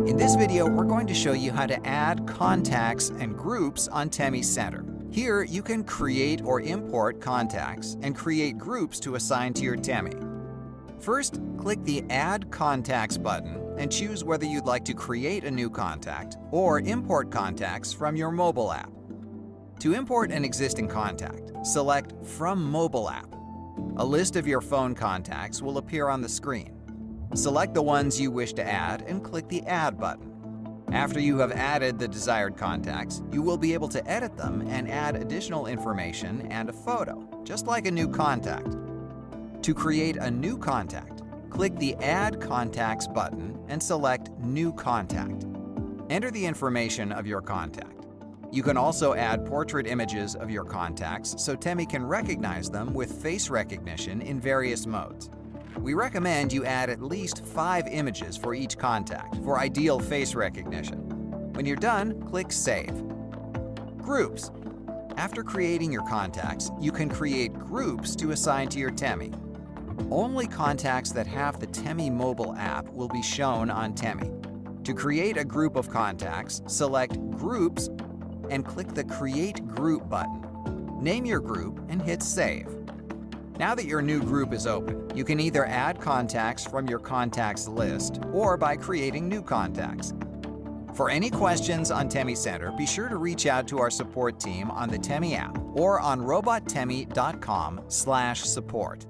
In this video, we're going to show you how to add contacts and groups on Temi Center. Here, you can create or import contacts and create groups to assign to your Temi. First, click the Add Contacts button and choose whether you'd like to create a new contact or import contacts from your mobile app. To import an existing contact, select From Mobile App. A list of your phone contacts will appear on the screen. Select the ones you wish to add and click the Add button. After you have added the desired contacts, you will be able to edit them and add additional information and a photo, just like a new contact. To create a new contact, click the Add Contacts button and select New Contact. Enter the information of your contact. You can also add portrait images of your contacts so Temi can recognize them with face recognition in various modes. We recommend you add at least 5 images for each contact for ideal face recognition. When you're done, click Save. Groups. After creating your contacts, you can create groups to assign to your Temi. Only contacts that have the Temi mobile app will be shown on Temi. To create a group of contacts, select Groups and click the Create Group button. Name your group and hit Save. Now that your new group is open, you can either add contacts from your contacts list or by creating new contacts. For any questions on Temi Center, be sure to reach out to our support team on the Temi app or on robottemi.com/support.